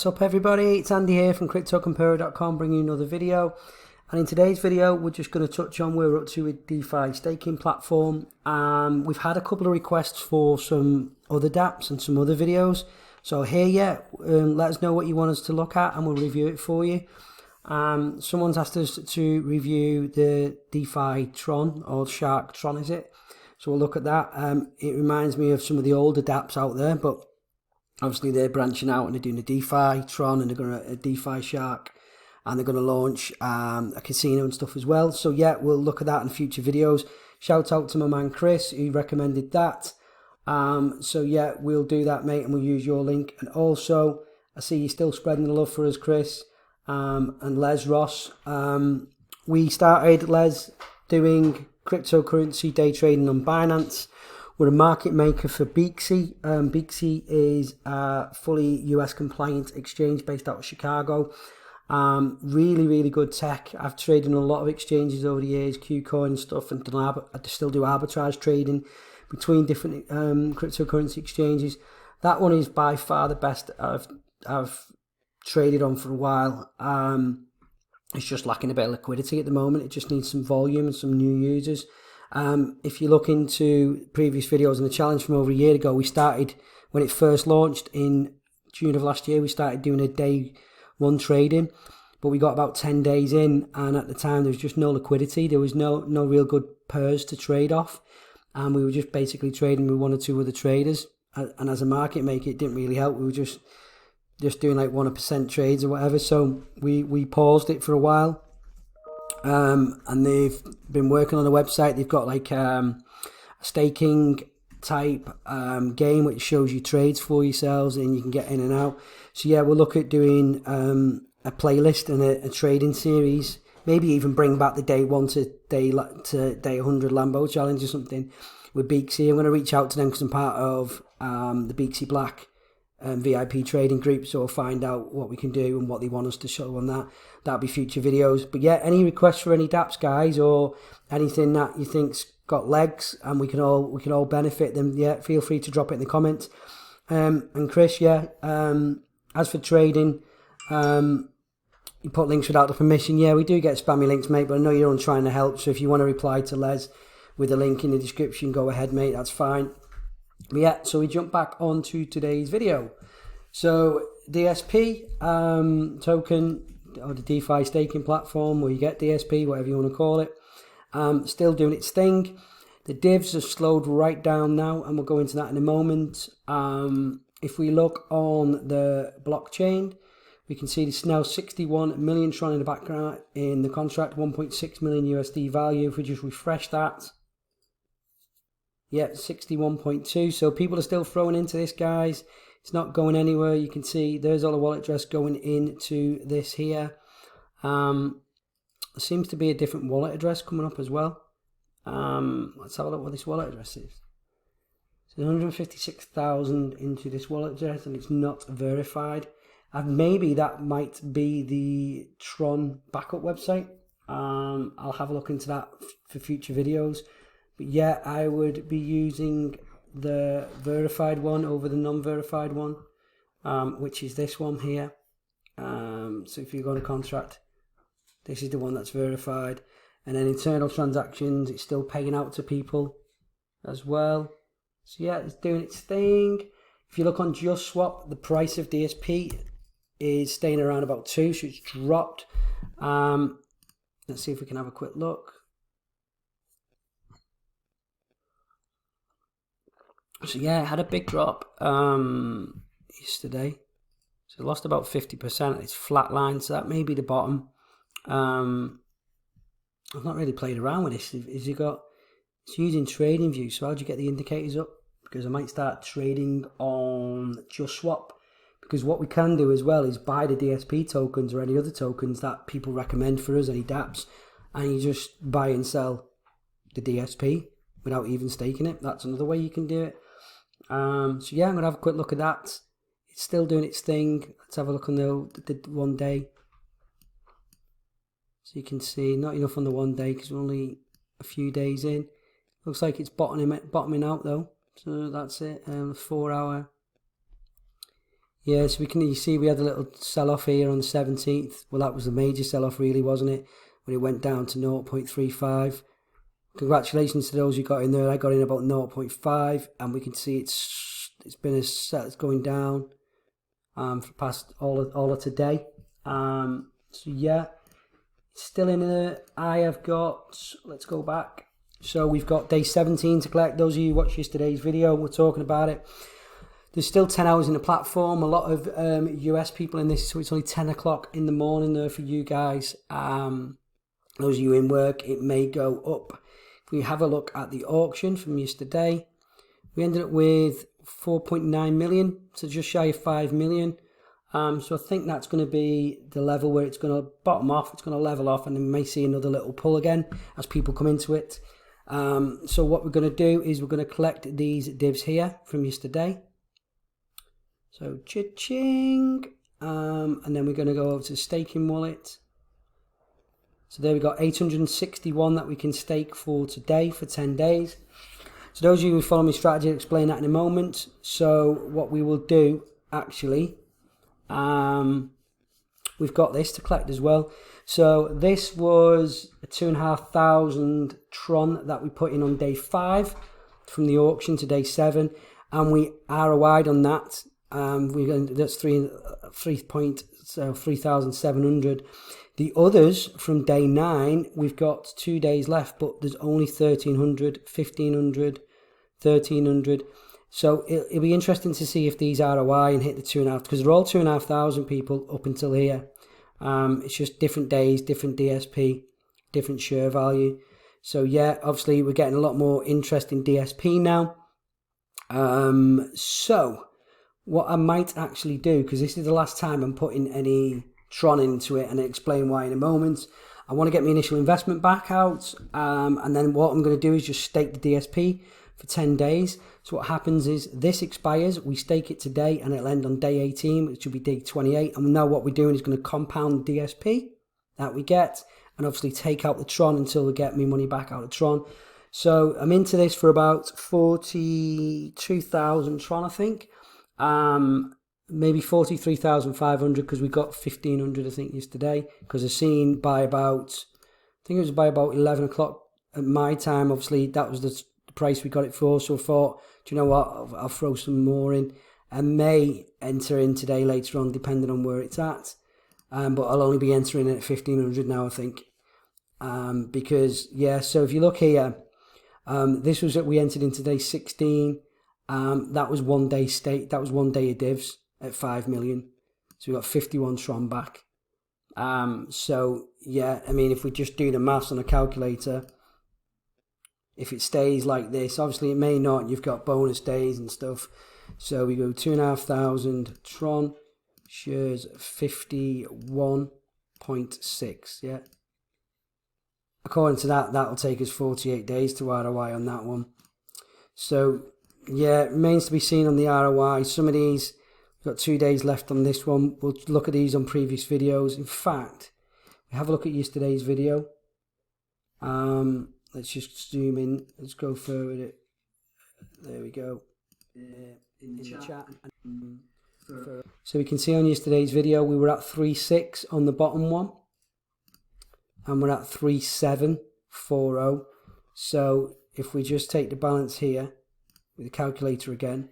What's up everybody, it's Andy here from cryptocompare.com bringing you another video, and in today's video we're just going to touch on where we're up to with DeFi Staking Platform. We've had a couple of requests for some other Dapps and some other videos, so here let us know what you want us to look at and we'll review it for you. Someone's asked us to review the DeFi Tron, or Shark Tron is it? So we'll look at that. It reminds me of some of the older Dapps out there, but obviously they're branching out and they're doing a DeFi Tron and they're going to a DeFi Shark, and they're going to launch a casino and stuff as well. So yeah, we'll look at that in future videos. Shout out to my man Chris who recommended that. So yeah, we'll do that, mate, and we'll use your link. And also, I see you still spreading the love for us, Chris, and Les Ross. We started, Les, doing cryptocurrency day trading on Binance. We're a market maker for Beaksy. Beaksy is a fully US compliant exchange based out of Chicago. Really good tech. I've traded on a lot of exchanges over the years, Qcoin and stuff, and I still do arbitrage trading between different cryptocurrency exchanges. That one is by far the best I've traded on for a while. It's just lacking a bit of liquidity at the moment. It just needs some volume and some new users. If you look into previous videos and the challenge from over a year ago, we started, when it first launched in June of last year, we started doing a day one trading, but we got about 10 days in, and at the time there was just no liquidity. There was no real good pairs to trade off, and we were just basically trading with one or two other traders, and as a market maker it didn't really help. We were just doing like 1% trades or whatever, so we paused it for a while. And they've been working on the website. They've got like a staking type game which shows you trades for yourselves and you can get in and out. So yeah, we'll look at doing a playlist and a trading series, maybe even bring back the day 1 to day 100 Lambo challenge or something with Beaksy. I'm going to reach out to them because I'm part of the Beaksy Black VIP trading group, so we'll find out what we can do and what they want us to show on that. That'll be future videos. But yeah, any requests for any Dapps, guys, or anything that you think's got legs and we can all benefit, then yeah, feel free to drop it in the comments. And Chris, yeah, as for trading, you put links without the permission. Yeah, we do get spammy links, mate, but I know you're on trying to help, so if you want to reply to Les with a link in the description, go ahead, mate, that's fine. But yeah, so we jump back onto today's video. So DSP token, or the DeFi Staking Platform, where you get DSP, whatever you want to call it, still doing its thing. The divs have slowed right down now, and we'll go into that in a moment. If we look on the blockchain, we can see there's now 61 million Tron in the background in the contract, 1.6 million USD value. If we just refresh that, yeah, 61.2. So people are still throwing into this, guys. It's not going anywhere. You can see there's all the wallet address going into this here. There seems to be a different wallet address coming up as well. Let's have a look what this wallet address is. So 156,000 into this wallet address, and it's not verified. And maybe that might be the Tron backup website. I'll have a look into that for future videos. But yeah, I would be using the verified one over the non-verified one, which is this one here. So if you go to contract, this is the one that's verified. And then internal transactions, it's still paying out to people as well. So yeah, it's doing its thing. If you look on Just Swap, the price of DSP is staying around about 2, so it's dropped. Let's see if we can have a quick look. So yeah, it had a big drop yesterday. So it lost about 50%. It's flatlined, so that may be the bottom. I've not really played around with this. It's using trading view. So how do you get the indicators up? Because I might start trading on Just Swap. Because what we can do as well is buy the DSP tokens or any other tokens that people recommend for us, any Dapps, and you just buy and sell the DSP without even staking it. That's another way you can do it. So yeah, I'm going to have a quick look at that. It's still doing its thing. Let's have a look on the 1 day. So you can see not enough on the 1 day because we're only a few days in. Looks like it's bottoming out though. So that's it. 4 hour. Yeah, so you see we had a little sell-off here on the 17th. Well, that was the major sell-off really, wasn't it? When it went down to 0.35. Congratulations to those who got in there. I got in about 0.5, and we can see it's been it's going down for past all of today. So yeah, it's still in there. I have got, let's go back. So we've got day 17 to collect. Those of you who watched yesterday's video, we're talking about it. There's still 10 hours in the platform. A lot of US people in this, so it's only 10 o'clock in the morning there for you guys. Those of you in work, it may go up. If we have a look at the auction from yesterday, we ended up with 4.9 million, so just shy of 5 million. So I think that's going to be the level where it's going to bottom off, it's going to level off, and then we may see another little pull again as people come into it. So what we're going to do is we're going to collect these divs here from yesterday. So cha-ching, and then we're going to go over to the staking wallet. So there we got 861 that we can stake for today for 10 days. So those of you who follow my strategy, I'll explain that in a moment. So what we will do actually, we've got this to collect as well. So this was a 2,500 Tron that we put in on day 5 from the auction to day 7, and we ROI'd on that. That's 3,700. The others from day 9, we've got 2 days left, but there's only 1,300, 1,500, 1,300. So it'll be interesting to see if these ROI and hit the 2.5, because they're all 2,500 people up until here. It's just different days, different DSP, different share value. So yeah, obviously we're getting a lot more interest in DSP now. So what I might actually do, because this is the last time I'm putting any Tron into it, and I'll explain why in a moment. I want to get my initial investment back out, and then what I'm going to do is just stake the DSP for 10 days. So what happens is this expires, we stake it today, and it'll end on day 18, which will be day 28. And now what we're doing is going to compound the DSP that we get, and obviously take out the Tron until we get me money back out of Tron. So I'm into this for about 42,000 Tron, I think. Maybe 43,500, because we got 1,500 I think yesterday, because I've seen by about, I think it was by about 11 o'clock at my time. Obviously that was the price we got it for, so I thought, do you know what, I'll throw some more in. I may enter in today later on depending on where it's at, but I'll only be entering it at 1,500 now I think, because yeah. So if you look here, this was that we entered in today 16. That was 1 day stake, that was 1 day of divs at 5 million. So we got 51 Tron back. So yeah, I mean, if we just do the maths on a calculator, if it stays like this, obviously it may not, you've got bonus days and stuff. So we go 2,500 Tron, shares 51.6, yeah. According to that, that'll take us 48 days to ROI on that one. So yeah, it remains to be seen on the ROI. Some of these, we've got 2 days left on this one. We'll look at these on previous videos. In fact, we have a look at yesterday's video. Let's just zoom in. Let's go further. There we go. In the chat. So we can see on yesterday's video, we were at 3.6 on the bottom one, and we're at 3.740. So if we just take the balance here with the calculator again,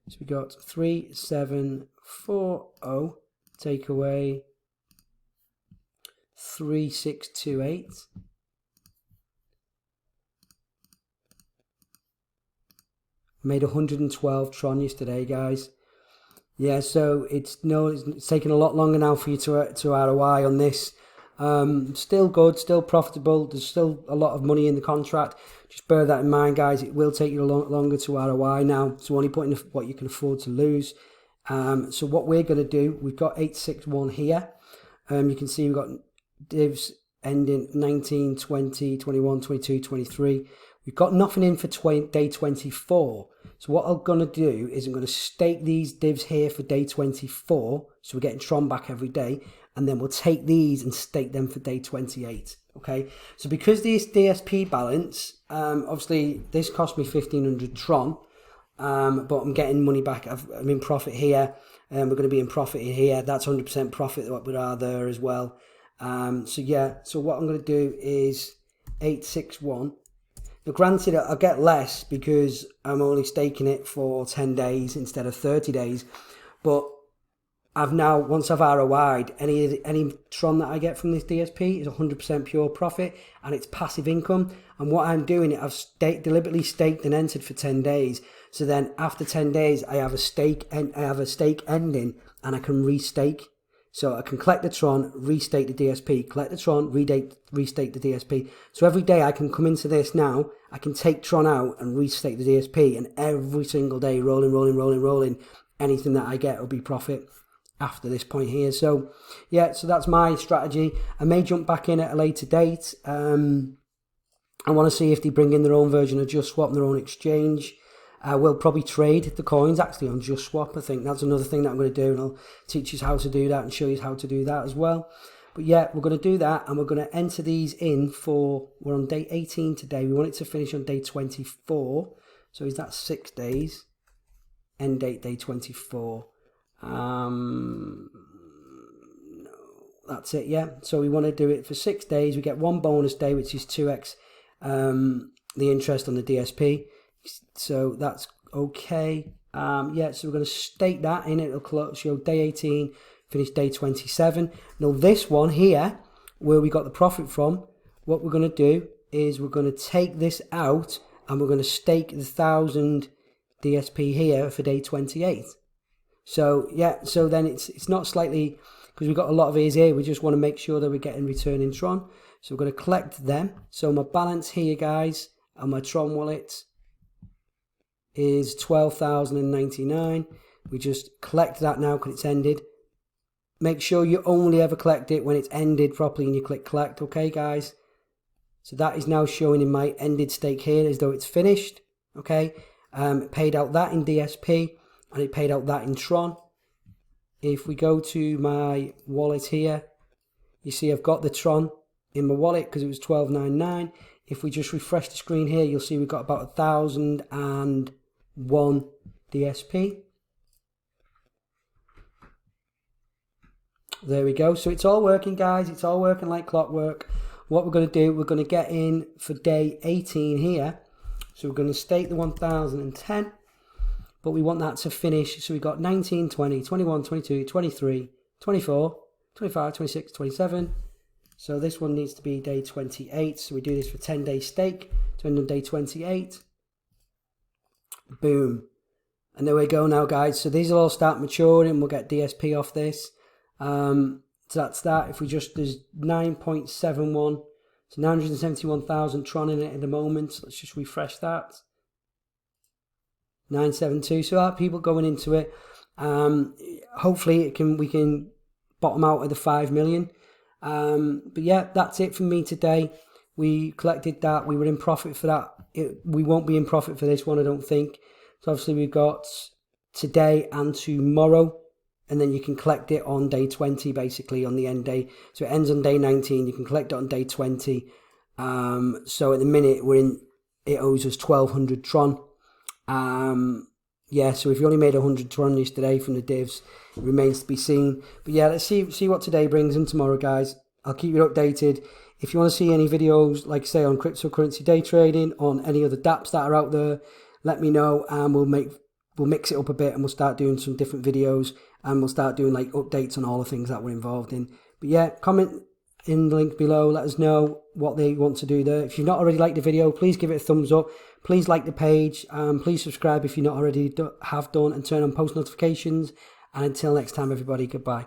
so we got 3.740 take away 3.628. Made 112 Tron yesterday, guys. Yeah, so it's taking a lot longer now for you to ROI on this. Still good, still profitable. There's still a lot of money in the contract. Just bear that in mind, guys. It will take you a lot longer to ROI now. So only putting what you can afford to lose. So what we're going to do, we've got 861 here. You can see we've got divs ending 19, 20, 21, 22, 23. We've got nothing in for day 24. So what I'm going to do is I'm going to stake these divs here for day 24. So we're getting Tron back every day. And then we'll take these and stake them for day 28. Okay. So because this DSP balance, obviously this cost me 1,500 Tron. but I'm getting money back. I'm in profit here, and we're going to be in profit here. That's 100% profit that we are there as well. So yeah, so what I'm going to do is 861. Now granted, I'll get less because I'm only staking it for 10 days instead of 30 days, but I've now, once I've ROI'd, any Tron that I get from this DSP is 100% pure profit, and it's passive income. And what I'm doing, I've deliberately staked and entered for 10 days. So then after 10 days, I have a stake ending, and I can restake. So I can collect the Tron, restake the DSP, collect the Tron, restake the DSP. So every day I can come into this now, I can take Tron out and restake the DSP, and every single day, rolling, anything that I get will be profit after this point here. So yeah, so that's my strategy. I may jump back in at a later date. I want to see if they bring in their own version of Just Swap, their own exchange. We'll probably trade the coins actually on Just Swap. I think that's another thing that I'm going to do, and I'll teach you how to do that and show you how to do that as well. But yeah, we're going to do that, and we're going to enter these in for, we're on day 18 today. We want it to finish on day 24. So is that 6 days? End date day 24. No, that's it. Yeah, so we want to do it for 6 days. We get one bonus day, which is 2x the interest on the DSP, so that's okay. Yeah, so we're going to stake that in. It'll show day 18, finish day 27. Now this one here, where we got the profit from, what we're going to do is we're going to take this out, and we're going to stake the 1,000 DSP here for day 28. So yeah, so then it's not slightly, because we've got a lot of these here, we just want to make sure that we're getting return in Tron. So we're going to collect them. So my balance here, guys, on my Tron wallet is 12,099. We just collect that now because it's ended. Make sure you only ever collect it when it's ended properly and you click collect, okay guys? So that is now showing in my ended stake here as though it's finished, okay? It paid out that in DSP. And it paid out that in Tron. If we go to my wallet here, you see I've got the Tron in my wallet because it was 12.99. If we just refresh the screen here, you'll see we've got about 1,001 DSP. There we go. So it's all working, guys. It's all working like clockwork. What we're going to do, we're going to get in for day 18 here. So we're going to stake the 1,010. But we want that to finish, so we got 19, 20, 21, 22, 23, 24, 25, 26, 27. So this one needs to be day 28. So we do this for 10-day stake to end on day 28. Boom. And there we go now, guys. So these will all start maturing. We'll get DSP off this. So that's that. If we just, there's 9.71. So 971,000 Tron in it at the moment. So let's just refresh that. 972. So that people going into it. Hopefully we can bottom out at the 5 million. But yeah, that's it from me today. We collected that. We were in profit for that. We won't be in profit for this one, I don't think. So obviously we've got today and tomorrow, and then you can collect it on day 20, basically on the end day. So it ends on day 19. You can collect it on day 20. So at the minute it owes us 1,200 Tron. Yeah, so if you only made 100 Tron yesterday from the divs, it remains to be seen. But yeah, let's see what today brings and tomorrow, guys. I'll keep you updated. If you want to see any videos, like say on cryptocurrency day trading, on any other Dapps that are out there, let me know, and we'll mix it up a bit, and we'll start doing some different videos, and we'll start doing like updates on all the things that we're involved in. But yeah, comment in the link below, let us know what they want to do there. If you've not already liked the video, please give it a thumbs up. Please like the page. Please subscribe if you not already have done, and turn on post notifications. And until next time, everybody, goodbye.